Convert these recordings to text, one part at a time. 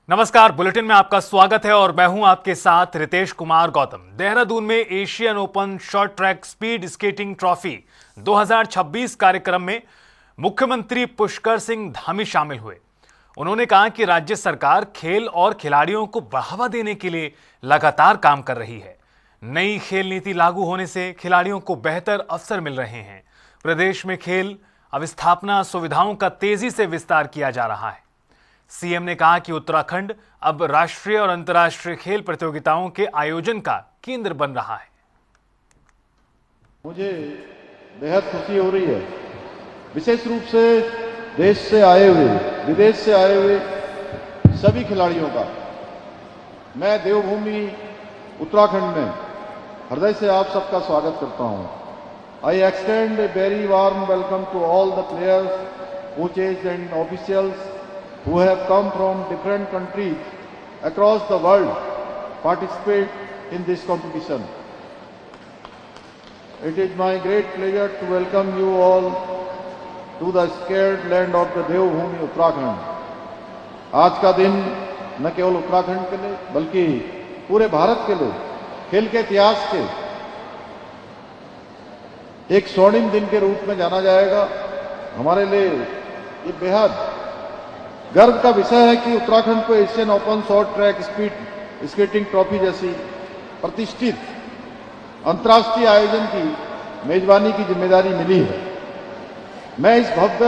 नमस्कार, बुलेटिन में आपका स्वागत है और मैं हूं आपके साथ रितेश कुमार गौतम। देहरादून में Asian open short track speed skating trophy 2026 कार्यक्रम में मुख्यमंत्री पुष्कर सिंह धामी शामिल हुए। उन्होंने कहा कि राज्य सरकार खेल और खिलाड़ियों को बढ़ावा देने के लिए लगातार काम कर रही है। नई खेल नीति लागू होने से खिलाड़ियों को बेहतर अवसर मिल रहे हैं। प्रदेश में खेल अवस्थापना सुविधाओं का तेजी से विस्तार किया जा रहा है। सीएम ने कहा कि उत्तराखंड अब राष्ट्रीय और अंतर्राष्ट्रीय खेल प्रतियोगिताओं के आयोजन का केंद्र बन रहा है। मुझे बेहद खुशी हो रही है, विशेष रूप से देश से आए हुए, विदेश से आए हुए सभी खिलाड़ियों का। मैं देवभूमि उत्तराखंड में हृदय से आप सबका स्वागत करता हूं। I extend a very warm welcome to all the players, coaches and officials who have come from different countries across the world participate in this competition. It is my great pleasure to welcome you all to the sacred land of the Devbhoomi Uttarakhand. आज का दिन न केवल उत्तराखंड के लिए बल्कि पूरे भारत के लिए खेल के इतिहास के एक स्वर्णिम दिन के रूप में जाना जाएगा। हमारे लिए ये बेहद गर्व का विषय है कि उत्तराखंड को Asian open short track speed skating trophy जैसी प्रतिष्ठित अंतर्राष्ट्रीय आयोजन की मेजबानी की जिम्मेदारी मिली है। मैं इस भव्य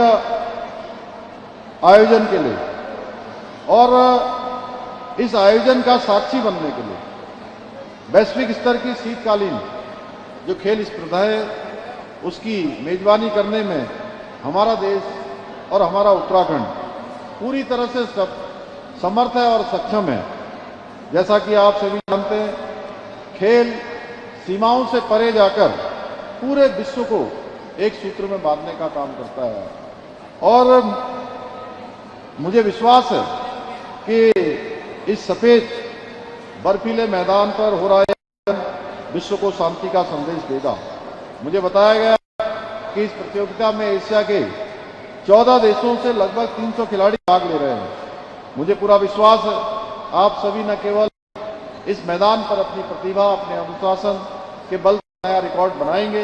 आयोजन के लिए और इस आयोजन का साक्षी बनने के लिए वैश्विक स्तर की शीतकालीन जो खेल स्पर्धा है उसकी मेजबानी करने में हमारा देश और हमारा उत्तराखंड पूरी तरह से समर्थ है और सक्षम है। जैसा कि आप सभी जानते हैं, खेल सीमाओं से परे जाकर पूरे विश्व को एक सूत्र में बांधने का काम करता है और मुझे विश्वास है कि इस सफेद बर्फीले मैदान पर हो रहा आयोजन विश्व को शांति का संदेश देगा। मुझे बताया गया कि इस प्रतियोगिता में एशिया के 14 देशों से लगभग 300 खिलाड़ी भाग ले रहे हैं। मुझे पूरा विश्वास है आप सभी न केवल इस मैदान पर अपनी प्रतिभा, अपने अनुशासन के बल नया रिकॉर्ड बनाएंगे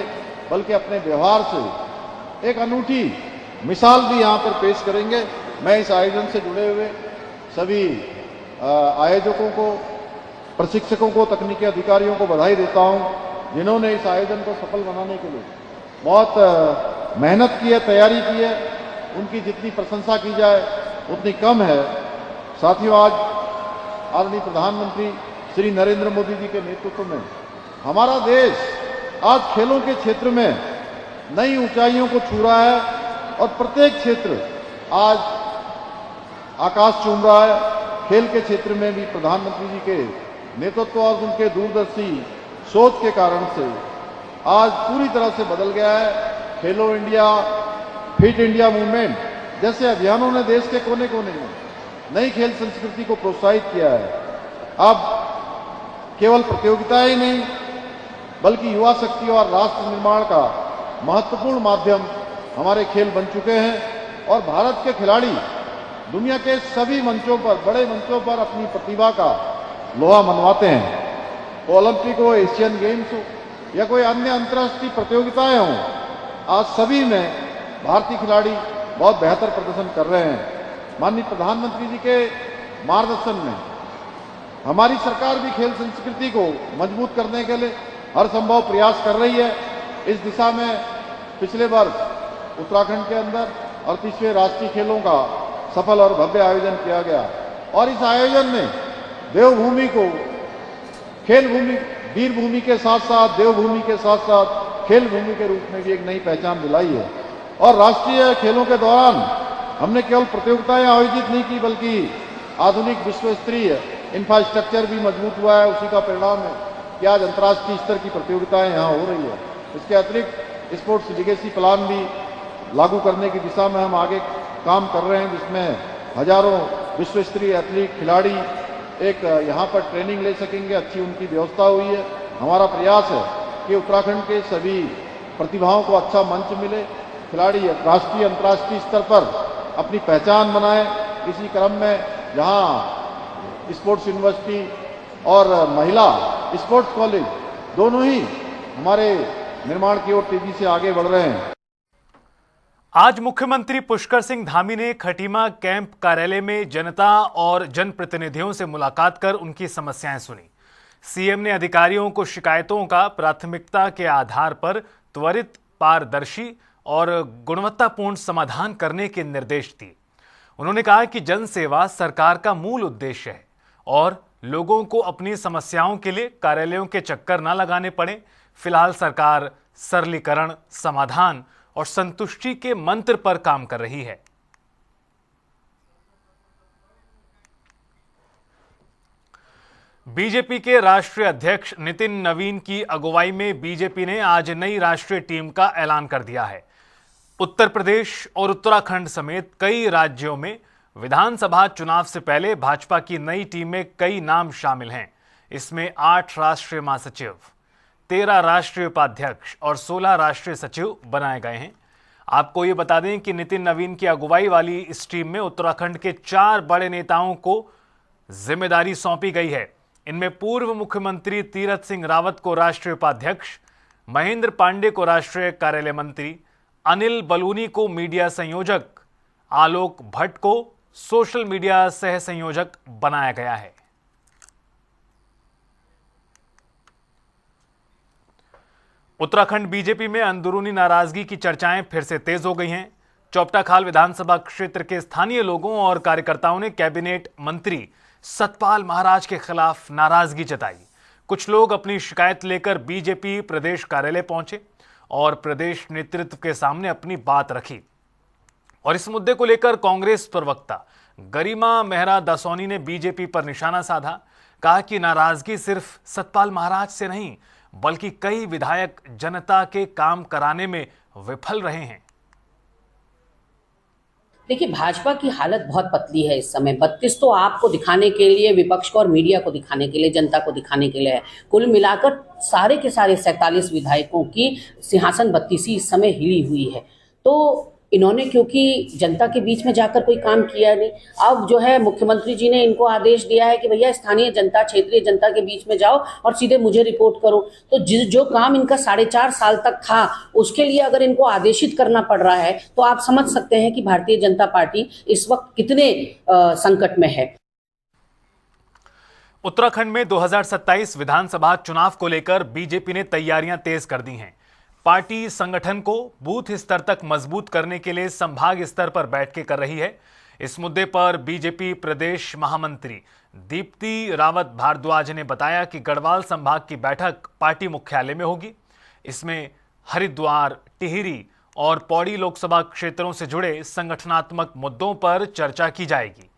बल्कि अपने व्यवहार से एक अनूठी मिसाल भी यहां पर पेश करेंगे। मैं इस आयोजन से जुड़े हुए सभी आयोजकों को, प्रशिक्षकों को, तकनीकी अधिकारियों को बधाई देता हूं जिन्होंने इस आयोजन को सफल बनाने के लिए बहुत मेहनत की है, तैयारी की है। उनकी जितनी प्रशंसा की जाए उतनी कम है। साथियों, आज आदरणीय प्रधानमंत्री श्री नरेंद्र मोदी जी के नेतृत्व में हमारा देश आज खेलों के क्षेत्र में नई ऊंचाइयों को छू रहा है और प्रत्येक क्षेत्र आज आकाश चूम रहा है। खेल के क्षेत्र में भी प्रधानमंत्री जी के नेतृत्व और उनके दूरदर्शी सोच के कारण से आज पूरी तरह से बदल गया है। खेलो इंडिया, फिट इंडिया मूवमेंट जैसे अभियानों ने देश के कोने कोने में नई खेल संस्कृति को प्रोत्साहित किया है। अब केवल प्रतियोगिताएं ही नहीं बल्कि युवा शक्ति और राष्ट्र निर्माण का महत्वपूर्ण माध्यम हमारे खेल बन चुके हैं और भारत के खिलाड़ी दुनिया के सभी मंचों पर, बड़े मंचों पर अपनी प्रतिभा का लोहा मनवाते हैं। ओलंपिक हो, एशियन गेम्स हो या कोई अन्य अंतर्राष्ट्रीय प्रतियोगिताएं हों, आज सभी में भारतीय खिलाड़ी बहुत बेहतर प्रदर्शन कर रहे हैं। माननीय प्रधानमंत्री जी के मार्गदर्शन में हमारी सरकार भी खेल संस्कृति को मजबूत करने के लिए हर संभव प्रयास कर रही है। इस दिशा में पिछले वर्ष उत्तराखंड के अंदर 38वें राष्ट्रीय खेलों का सफल और भव्य आयोजन किया गया और इस आयोजन में देवभूमि को खेल भूमि, वीर भूमि के साथ साथ देवभूमि के साथ साथ खेल भूमि के रूप में भी एक नई पहचान दिलाई है। और राष्ट्रीय खेलों के दौरान हमने केवल प्रतियोगिताएं आयोजित नहीं की बल्कि आधुनिक विश्व स्तरीय इंफ्रास्ट्रक्चर भी मजबूत हुआ है। उसी का परिणाम है कि आज अंतर्राष्ट्रीय स्तर की प्रतियोगिताएं यहाँ हो रही है। इसके अतिरिक्त स्पोर्ट्स लीगेसी प्लान भी लागू करने की दिशा में हम आगे काम कर रहे हैं जिसमें हजारों विश्व स्तरीय एथलीट खिलाड़ी एक यहाँ पर ट्रेनिंग ले सकेंगे। अच्छी उनकी व्यवस्था हुई है। हमारा प्रयास है कि उत्तराखंड के सभी प्रतिभाओं को अच्छा मंच मिले, खिलाड़ी राष्ट्रीय अंतर्राष्ट्रीय स्तर पर अपनी पहचान बनाए। इसी क्रम में जहां स्पोर्ट्स यूनिवर्सिटी और महिला स्पोर्ट्स कॉलेज दोनों ही हमारे निर्माण की ओर तेजी से आगे बढ़ रहे हैं। आज मुख्यमंत्री पुष्कर सिंह धामी ने खटीमा कैंप कार्यालय में जनता और जनप्रतिनिधियों से मुलाकात कर उनकी समस्याएं सुनी। सीएम ने अधिकारियों को शिकायतों का प्राथमिकता के आधार पर त्वरित, पारदर्शी और गुणवत्तापूर्ण समाधान करने के निर्देश दिए। उन्होंने कहा कि जन सेवा सरकार का मूल उद्देश्य है और लोगों को अपनी समस्याओं के लिए कार्यालयों के चक्कर न लगाने पड़े। फिलहाल सरकार सरलीकरण, समाधान और संतुष्टि के मंत्र पर काम कर रही है। बीजेपी के राष्ट्रीय अध्यक्ष नितिन नवीन की अगुवाई में बीजेपी ने आज नई राष्ट्रीय टीम का ऐलान कर दिया है। उत्तर प्रदेश और उत्तराखंड समेत कई राज्यों में विधानसभा चुनाव से पहले भाजपा की नई टीम में कई नाम शामिल हैं। इसमें 8 राष्ट्रीय महासचिव, 13 राष्ट्रीय उपाध्यक्ष और 16 राष्ट्रीय सचिव बनाए गए हैं। आपको ये बता दें कि नितिन नवीन की अगुवाई वाली इस टीम में उत्तराखंड के 4 बड़े नेताओं को जिम्मेदारी सौंपी गई है। इनमें पूर्व मुख्यमंत्री तीरथ सिंह रावत को राष्ट्रीय उपाध्यक्ष, महेंद्र पांडे को राष्ट्रीय कार्यालय मंत्री, अनिल बलूनी को मीडिया संयोजक, आलोक भट्ट को सोशल मीडिया सह संयोजक बनाया गया है। उत्तराखंड बीजेपी में अंदरूनी नाराजगी की चर्चाएं फिर से तेज हो गई हैं। चौपटा खाल विधानसभा क्षेत्र के स्थानीय लोगों और कार्यकर्ताओं ने कैबिनेट मंत्री सतपाल महाराज के खिलाफ नाराजगी जताई। कुछ लोग अपनी शिकायत लेकर बीजेपी प्रदेश कार्यालय पहुंचे और प्रदेश नेतृत्व के सामने अपनी बात रखी। और इस मुद्दे को लेकर कांग्रेस प्रवक्ता गरिमा मेहरा दसौनी ने बीजेपी पर निशाना साधा। कहा कि नाराजगी सिर्फ सतपाल महाराज से नहीं बल्कि कई विधायक जनता के काम कराने में विफल रहे हैं। देखिए, भाजपा की हालत बहुत पतली है इस समय। 32 तो आपको दिखाने के लिए, विपक्ष को और मीडिया को दिखाने के लिए, जनता को दिखाने के लिए है। कुल मिलाकर सारे के सारे 47 विधायकों की सिंहासन बत्तीसी इस समय हिली हुई है। तो इन्होंने क्योंकि जनता के बीच में जाकर कोई काम किया नहीं, अब जो है मुख्यमंत्री जी ने इनको आदेश दिया है कि भैया स्थानीय जनता, क्षेत्रीय जनता के बीच में जाओ और सीधे मुझे रिपोर्ट करो। तो जो काम इनका 4.5 साल तक था उसके लिए अगर इनको आदेशित करना पड़ रहा है तो आप समझ सकते हैं कि भारतीय जनता पार्टी इस वक्त कितने संकट में है। उत्तराखंड में 2027 विधानसभा चुनाव को लेकर बीजेपी ने तैयारियां तेज कर दी हैं। पार्टी संगठन को बूथ स्तर तक मजबूत करने के लिए संभाग स्तर पर बैठकें कर रही है। इस मुद्दे पर बीजेपी प्रदेश महामंत्री दीप्ति रावत भारद्वाज ने बताया कि गढ़वाल संभाग की बैठक पार्टी मुख्यालय में होगी। इसमें हरिद्वार, टिहरी और पौड़ी लोकसभा क्षेत्रों से जुड़े संगठनात्मक मुद्दों पर चर्चा की जाएगी।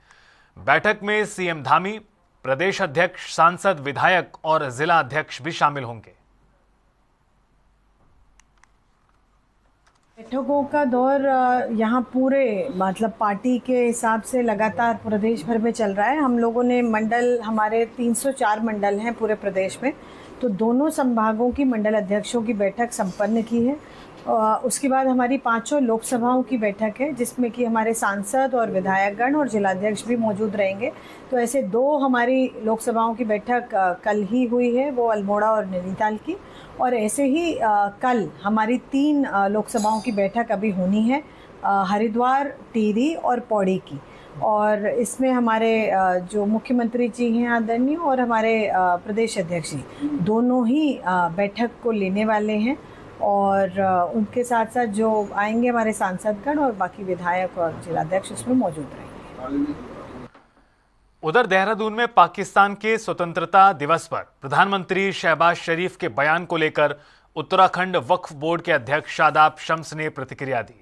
बैठक में सीएम धामी, प्रदेश अध्यक्ष, सांसद, विधायक और जिला अध्यक्ष भी शामिल होंगे। बैठकों का दौर यहाँ पूरे मतलब पार्टी के हिसाब से लगातार प्रदेश भर में चल रहा है। हम लोगों ने मंडल, हमारे 304 मंडल हैं पूरे प्रदेश में, तो दोनों संभागों की मंडल अध्यक्षों की बैठक संपन्न की है। उसके बाद हमारी 5 लोकसभाओं की बैठक है जिसमें कि हमारे सांसद और विधायकगण और जिलाध्यक्ष भी मौजूद रहेंगे। तो ऐसे 2 हमारी लोकसभाओं की बैठक कल ही हुई है, वो अल्मोड़ा और नैनीताल की, और ऐसे ही कल हमारी 3 लोकसभाओं की बैठक अभी होनी है, हरिद्वार, टिहरी और पौड़ी की। और इसमें हमारे जो मुख्यमंत्री जी हैं आदरणीय और हमारे प्रदेश अध्यक्ष जी दोनों ही बैठक को लेने वाले हैं, और उनके साथ साथ जो आएंगे हमारे सांसदगण और बाकी विधायक और जिलाध्यक्ष उसमें मौजूद रहेंगे। उधर देहरादून में पाकिस्तान के स्वतंत्रता दिवस पर प्रधानमंत्री शहबाज शरीफ के बयान को लेकर उत्तराखंड वक्फ बोर्ड के अध्यक्ष शादाब शम्स ने प्रतिक्रिया दी।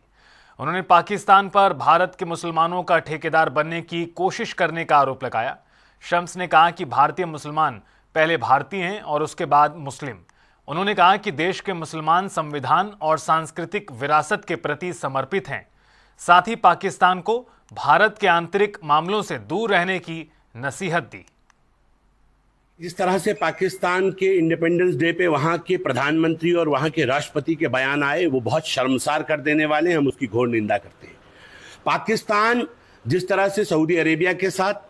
उन्होंने पाकिस्तान पर भारत के मुसलमानों का ठेकेदार बनने की कोशिश करने का आरोप लगाया। शम्स ने कहा कि भारतीय मुसलमान पहले भारतीय हैं और उसके बाद मुस्लिम। उन्होंने कहा कि देश के मुसलमान संविधान और सांस्कृतिक विरासत के प्रति समर्पित हैं। साथ ही पाकिस्तान को भारत के आंतरिक मामलों से दूर रहने की नसीहत दी। जिस तरह से पाकिस्तान के इंडिपेंडेंस डे पे वहां के प्रधानमंत्री और वहां के राष्ट्रपति के बयान आए, वो बहुत शर्मसार कर देने वाले हैं। हम उसकी घोर निंदा करते हैं। पाकिस्तान जिस तरह से सऊदी अरेबिया के साथ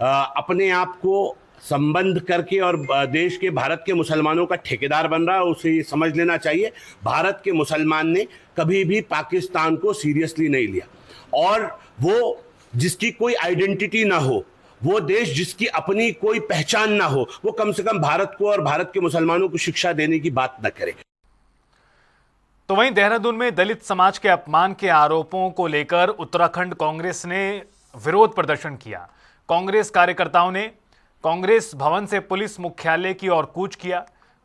अपने आप को संबंध करके और देश के भारत के मुसलमानों का ठेकेदार बन रहा है, उसे ये समझ लेना चाहिए भारत के मुसलमान ने कभी भी पाकिस्तान को सीरियसली नहीं लिया। और वो जिसकी कोई आइडेंटिटी ना हो, वो देश जिसकी अपनी कोई पहचान ना हो, वो कम से कम भारत को और भारत के मुसलमानों को शिक्षा देने की बात न करे। तो वहीं देहरादून में दलित समाज के अपमान के आरोपों को लेकर उत्तराखंड कांग्रेस ने विरोध प्रदर्शन किया। कांग्रेस कार्यकर्ताओं ने कांग्रेस भवन से पुलिस मुख्यालय की ओर कूच किया।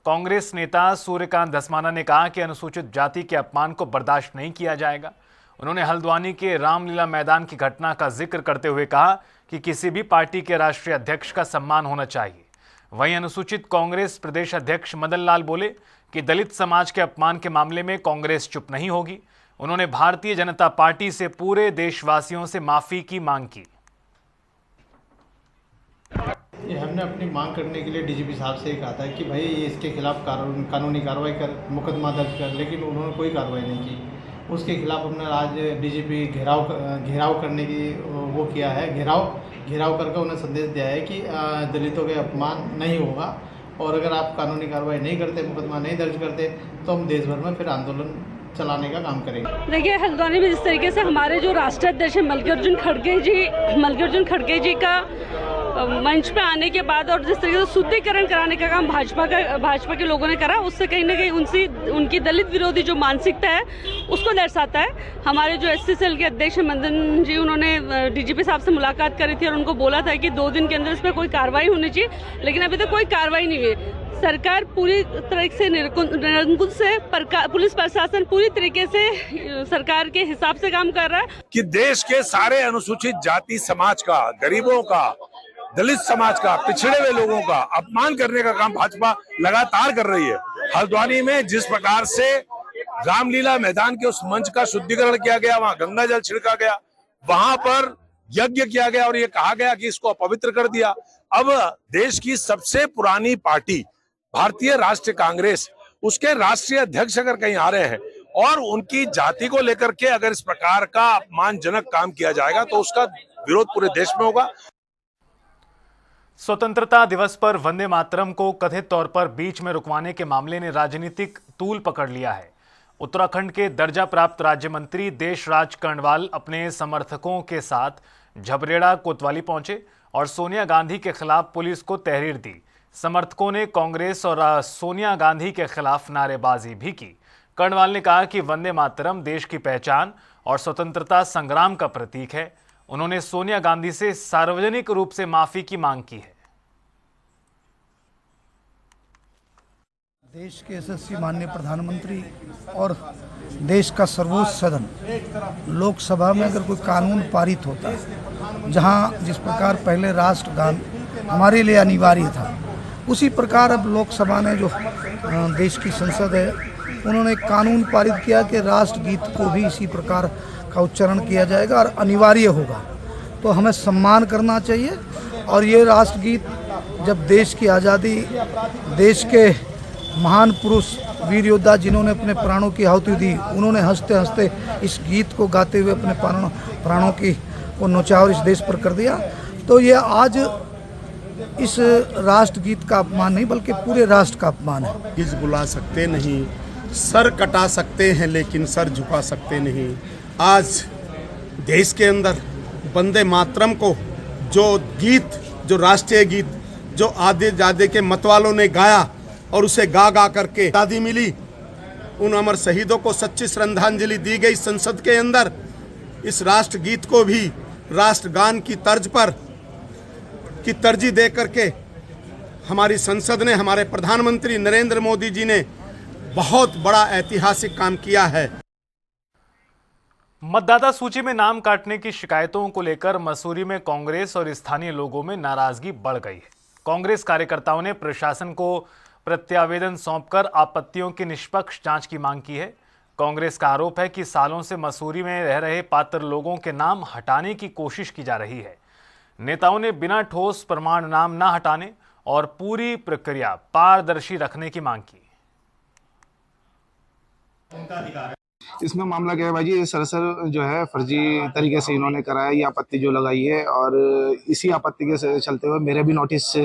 कांग्रेस नेता सूर्यकांत धस्माना ने कहा कि अनुसूचित जाति के अपमान को बर्दाश्त नहीं किया जाएगा। उन्होंने हल्द्वानी के रामलीला मैदान की घटना का जिक्र करते हुए कहा कि किसी भी पार्टी के राष्ट्रीय अध्यक्ष का सम्मान होना चाहिए। वहीं अनुसूचित कांग्रेस प्रदेश अध्यक्ष मदन लाल बोले कि दलित समाज के अपमान के मामले में कांग्रेस चुप नहीं होगी। उन्होंने भारतीय जनता पार्टी से पूरे देशवासियों से माफी की मांग की। ये हमने अपनी मांग करने के लिए डीजीपी साहब से कहा था कि भाई इसके खिलाफ कानूनी कार्रवाई कर, मुकदमा दर्ज कर, लेकिन उन्होंने कोई कार्रवाई नहीं की। उसके खिलाफ हमने आज डीजीपी घेराव करने की वो किया है, घेराव करके उन्हें संदेश दिया है कि दलितों के अपमान नहीं होगा और अगर आप कानूनी कार्रवाई नहीं करते, मुकदमा नहीं दर्ज करते, तो हम देश भर में फिर आंदोलन चलाने का काम करेंगे। देखिए, हल्द्वानी में जिस तरीके से हमारे जो राष्ट्रीय अध्यक्ष हैं मल्लिकार्जुन खड़गे जी का मंच पे आने के बाद और जिस तरीके से शुद्धिकरण कराने का काम भाजपा के लोगों ने करा, उससे कहीं ना कहीं उनकी दलित विरोधी जो मानसिकता है उसको दर्शाता है। हमारे जो एससी सेल के अध्यक्ष मदन जी, उन्होंने डीजीपी साहब से मुलाकात करी थी और उनको बोला था कि 2 दिन के अंदर इस पर कोई कार्रवाई होनी चाहिए, लेकिन अभी तक कोई कार्रवाई नहीं हुई। सरकार पूरी तरह से निरंकुश से पुलिस प्रशासन पूरी तरीके से सरकार के हिसाब से काम कर रहा है कि देश के सारे अनुसूचित जाति समाज का, गरीबों का, दलित समाज का, पिछड़े हुए लोगों का अपमान करने का काम भाजपा लगातार कर रही है। हल्द्वानी में जिस प्रकार से रामलीला मैदान के उस मंच का शुद्धिकरण किया गया, वहां गंगा जल छिड़का गया, वहां पर यज्ञ किया गया और ये कहा गया कि इसको अपवित्र कर दिया। अब देश की सबसे पुरानी पार्टी भारतीय राष्ट्रीय कांग्रेस, उसके राष्ट्रीय अध्यक्ष अगर कहीं आ रहे हैं और उनकी जाति को लेकर के अगर इस प्रकार का अपमानजनक काम किया जाएगा तो उसका विरोध पूरे देश में होगा। स्वतंत्रता दिवस पर वंदे मातरम को कथित तौर पर बीच में रुकवाने के मामले ने राजनीतिक तूल पकड़ लिया है। उत्तराखंड के दर्जा प्राप्त राज्य मंत्री देशराज कर्णवाल अपने समर्थकों के साथ झबरेड़ा कोतवाली पहुंचे और सोनिया गांधी के खिलाफ पुलिस को तहरीर दी। समर्थकों ने कांग्रेस और सोनिया गांधी के खिलाफ नारेबाजी भी की। कर्णवाल ने कहा कि वंदे मातरम देश की पहचान और स्वतंत्रता संग्राम का प्रतीक है। उन्होंने सोनिया गांधी से सार्वजनिक रूप से माफी की मांग की है। देश के यशस्वी माननीय प्रधानमंत्री और देश का सर्वोच्च सदन लोकसभा में अगर कोई कानून पारित होता है, जहां जिस प्रकार पहले राष्ट्रगान हमारे लिए अनिवार्य था, उसी प्रकार अब लोकसभा ने जो देश की संसद है, उन्होंने एक कानून पारित किया कि राष्ट्रगीत को भी इसी प्रकार का उच्चारण किया जाएगा और अनिवार्य होगा। तो हमें सम्मान करना चाहिए। और ये राष्ट्रगीत जब देश की आज़ादी, देश के महान पुरुष वीर योद्धा जिन्होंने अपने प्राणों की आहुति दी, उन्होंने हंसते हंसते इस गीत को गाते हुए अपने प्राणों की को न्यौछावर इस देश पर कर दिया। तो ये आज इस राष्ट्रगीत का अपमान नहीं बल्कि पूरे राष्ट्र का अपमान है। गिज बुला सकते नहीं, सर कटा सकते हैं लेकिन सर झुका सकते नहीं। आज देश के अंदर वंदे मातरम को जो गीत, जो राष्ट्रीय गीत, जो आधे के मतवालों ने गाया और उसे गा करके आज़ादी मिली, उन अमर शहीदों को सच्ची श्रद्धांजलि दी गई संसद के अंदर। इस राष्ट्रगीत को भी राष्ट्रगान की तर्ज पर की तरजीह दे करके हमारी संसद ने, हमारे प्रधानमंत्री नरेंद्र मोदी जी ने बहुत बड़ा ऐतिहासिक काम किया है। मतदाता सूची में नाम काटने की शिकायतों को लेकर मसूरी में कांग्रेस और स्थानीय लोगों में नाराजगी बढ़ गई है। कांग्रेस कार्यकर्ताओं ने प्रशासन को प्रत्यावेदन सौंपकर आपत्तियों की निष्पक्ष जांच की मांग की है। कांग्रेस का आरोप है कि सालों से मसूरी में रह रहे पात्र लोगों के नाम हटाने की कोशिश की जा रही है। नेताओं ने बिना ठोस प्रमाण नाम न हटाने और पूरी प्रक्रिया पारदर्शी रखने की मांग की। इसमें मामला क्या है भाई जी, ये सरासर जो है फर्जी तरीके से इन्होंने कराया, ये आपत्ति जो लगाई है, और इसी आपत्ति के चलते हुए मेरे भी नोटिस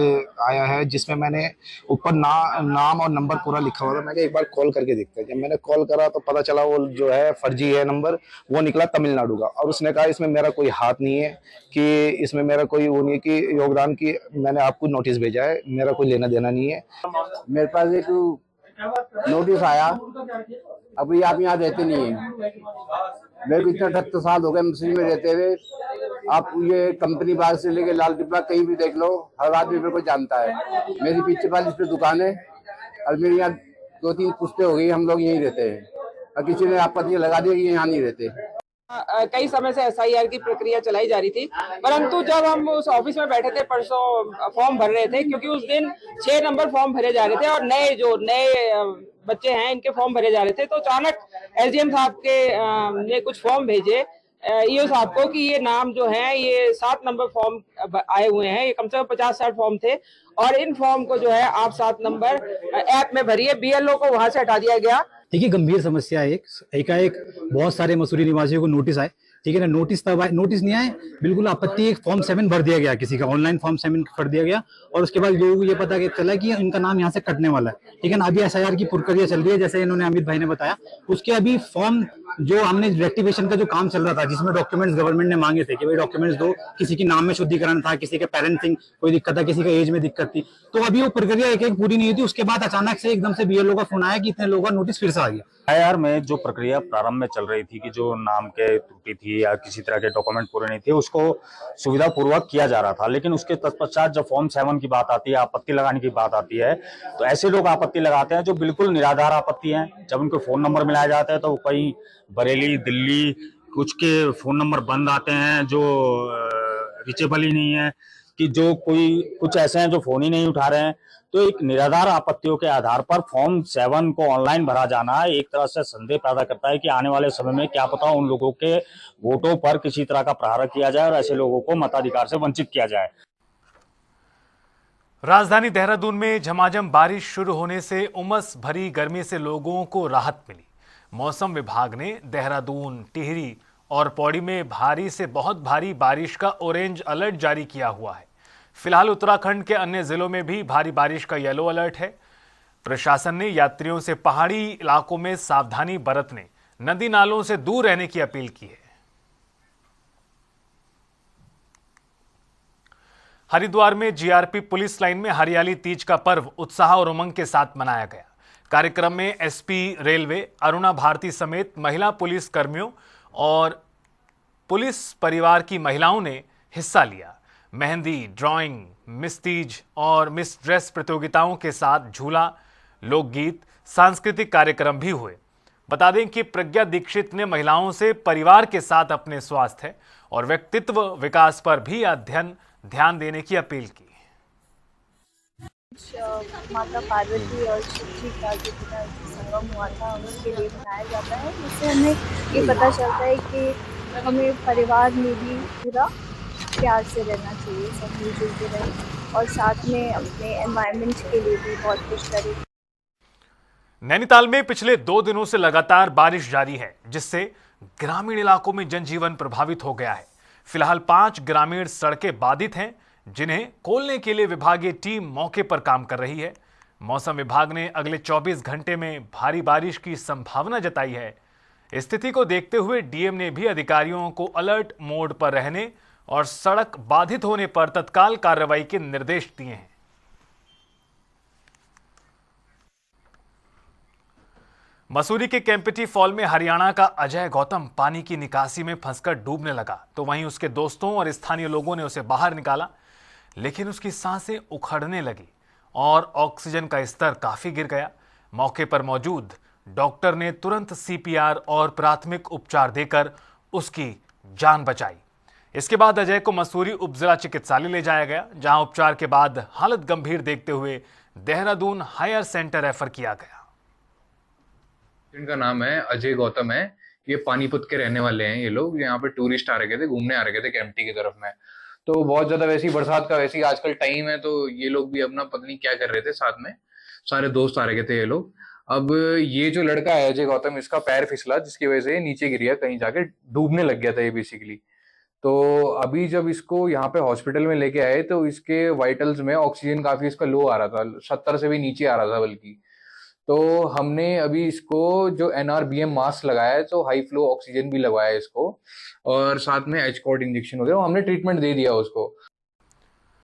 आया है, जिसमें मैंने ऊपर नाम और नंबर पूरा लिखा हुआ था। मैंने एक बार कॉल करके देखता है, जब मैंने कॉल करा तो पता चला वो जो है फर्जी है नंबर, वो निकला तमिलनाडु का। और उसने कहा इसमें मेरा कोई हाथ नहीं है, कि इसमें मेरा कोई वो नहीं है कि योगदान की मैंने आपको नोटिस भेजा है, मेरा कोई लेना देना नहीं है। मेरे पास एक नोटिस आया, अभी आप यहाँ रहते नहीं है, मेरे को इतना 78 साल हो गए मुस्लिम में रहते हुए। आप ये कंपनी बाग से लेके लाल टिब्बा कहीं भी देख लो, हर आदमी मेरे को जानता है। मेरी पीछे वाली इस पे दुकान है, और मेरे यहाँ 2-3 पुश्ते हो गई हम लोग यहीं रहते हैं, और किसी ने आपत्ति लगा दी कि यहाँ नहीं रहते। कई समय से SIR की प्रक्रिया चलाई जा रही थी, परंतु जब हम उस ऑफिस में बैठे थे परसों फॉर्म भर रहे थे, क्योंकि उस दिन 6 नंबर फॉर्म भरे जा रहे थे और नए बच्चे हैं इनके फॉर्म भरे जा रहे थे, तो अचानक SDM साहब के ने कुछ फॉर्म भेजे EO साहब को कि ये नाम जो है ये 7 नंबर फॉर्म आए हुए हैं, ये कम से कम 50-60 फॉर्म थे, और इन फॉर्म को जो है आप 7 नंबर ऐप में भरिए। BLO को वहां से हटा दिया गया। देखिए, गंभीर समस्या है। एकाएक बहुत सारे मसूरी निवासियों को नोटिस आए, ठीक है ना, नोटिस तब आए, नोटिस नहीं आए, बिल्कुल आपत्ति एक फॉर्म 7 भर दिया गया, किसी का ऑनलाइन फॉर्म 7 भर दिया गया, और उसके बाद लोगों को ये पता चला कि इनका नाम यहाँ से कटने वाला है, ठीक है ना। अभी SIR की प्रक्रिया चल रही है, जैसे इन्होंने अमित भाई ने बताया। उसके अभी फॉर्म जो हमने रेक्टिफिकेशन का जो काम चल रहा था, जिसमें डॉक्यूमेंट्स गवर्नमेंट ने मांगे थे कि भाई डॉक्यूमेंट्स दो, किसी की नाम में शुद्धिकरण था, किसी के पेरेंटिंग कोई दिक्कत था, किसी का एज में दिक्कत थी, तो अभी वो प्रक्रिया एक पूरी नहीं हुई थी। उसके बाद अचानक से एकदम से BLO का फोन आया कि इतने लोगों का नोटिस फिर से आ गया। SIR में जो प्रक्रिया प्रारंभ में चल रही थी कि जो नाम के त्रुटि थी या किसी तरह के डॉक्यूमेंट पूरे नहीं थे, उसको सुविधा पूर्वक किया जा रहा था, लेकिन उसके तत्पश्चात जब फॉर्म 7 की बात आती है, आपत्ति लगाने की बात आती है, तो ऐसे लोग आपत्ति लगाते हैं जो बिल्कुल निराधार आपत्ति हैं। जब उनको फोन नंबर मिलाया जाता है तो कहीं बरेली, दिल्ली, कुछ के फोन नंबर बंद आते हैं जो रीचेबल ही नहीं है, कि जो कुछ ऐसे हैं जो फोन ही नहीं उठा रहे हैं। तो एक निराधार आपत्तियों के आधार पर फॉर्म 7 को ऑनलाइन भरा जाना एक तरह से संदेह पैदा करता है कि आने वाले समय में क्या पता उन लोगों के वोटों पर किसी तरह का प्रहार किया जाए और ऐसे लोगों को मताधिकार से वंचित किया जाए। राजधानी देहरादून में झमाझम बारिश शुरू होने से उमस भरी गर्मी से लोगों को राहत मिली। मौसम विभाग ने देहरादून, टिहरी और पौड़ी में भारी से बहुत भारी बारिश का ऑरेंज अलर्ट जारी किया हुआ है। फिलहाल उत्तराखंड के अन्य जिलों में भी भारी बारिश का येलो अलर्ट है। प्रशासन ने यात्रियों से पहाड़ी इलाकों में सावधानी बरतने, नदी नालों से दूर रहने की अपील की है। हरिद्वार में GRP पुलिस लाइन में हरियाली तीज का पर्व उत्साह और उमंग के साथ मनाया गया। कार्यक्रम में SP रेलवे अरुणा भारती समेत महिला पुलिस कर्मियों और पुलिस परिवार की महिलाओं ने हिस्सा लिया। मेहंदी, ड्राइंग, मिस तीज और मिस ड्रेस प्रतियोगिताओं के साथ झूला, लोकगीत, सांस्कृतिक कार्यक्रम भी हुए। बता दें कि प्रज्ञा दीक्षित ने महिलाओं से परिवार के साथ अपने स्वास्थ्य और व्यक्तित्व विकास पर भी ध्यान देने की अपील की। माता पार्वती और शिव जी का जो संगम हुआ था उनके लिए मनाया जाता है, जिससे हमें ये पता चलता है कि हमें परिवार में भी पूरा प्यार से रहना चाहिए, सब मिलजुल के रहें और साथ में अपने एनवायरनमेंट के लिए भी बहुत कुछ करें। नैनीताल में पिछले 2 दिनों से लगातार बारिश जारी है, जिससे ग्रामीण इलाकों में जनजीवन प्रभावित हो गया है। फिलहाल 5 ग्रामीण सड़कें बाधित हैं, जिन्हें खोलने के लिए विभागीय टीम मौके पर काम कर रही है। मौसम विभाग ने अगले 24 घंटे में भारी बारिश की संभावना जताई है। स्थिति को देखते हुए DM ने भी अधिकारियों को अलर्ट मोड पर रहने और सड़क बाधित होने पर तत्काल कार्रवाई के निर्देश दिए हैं। मसूरी के केम्पटी फॉल में हरियाणा का अजय गौतम पानी की निकासी में फंसकर डूबने लगा, तो वहीं उसके दोस्तों और स्थानीय लोगों ने उसे बाहर निकाला, लेकिन उसकी सांसें उखड़ने लगी और ऑक्सीजन का स्तर काफी गिर गया। मौके पर मौजूद डॉक्टर ने तुरंत CPR और प्राथमिक उपचार देकर उसकी जान बचाई। इसके बाद अजय को मसूरी उपजिला चिकित्सालय ले जाया गया, जहां उपचार के बाद हालत गंभीर देखते हुए देहरादून हायर सेंटर रेफर किया गया। इनका नाम है अजय गौतम है, ये पानीपत के रहने वाले हैं। ये लोग यहाँ पे टूरिस्ट आ रखे थे, घूमने आ रखे थे केम्पटी की तरफ में। तो बहुत ज्यादा वैसी बरसात का वैसी आजकल टाइम है, तो ये लोग भी अपना पता नहीं क्या कर रहे थे, साथ में सारे दोस्त आ रखे थे ये लोग। अब ये जो लड़का है अजय गौतम, इसका पैर फिसला जिसकी वजह से नीचे गिर गया, कहीं जाके डूबने लग गया था ये बेसिकली। तो अभी जब इसको यहाँ पे हॉस्पिटल में लेके आए तो इसके वाइटल्स में ऑक्सीजन काफी इसका लो आ रहा था, 70 से भी नीचे आ रहा था बल्कि। तो हमने अभी इसको जो NRBM मास्क लगाया है, तो हाई फ्लो ऑक्सीजन भी लगवाया है इसको, और साथ में एच कॉर्ड इंजेक्शन वगैरह हमने ट्रीटमेंट दे दिया उसको।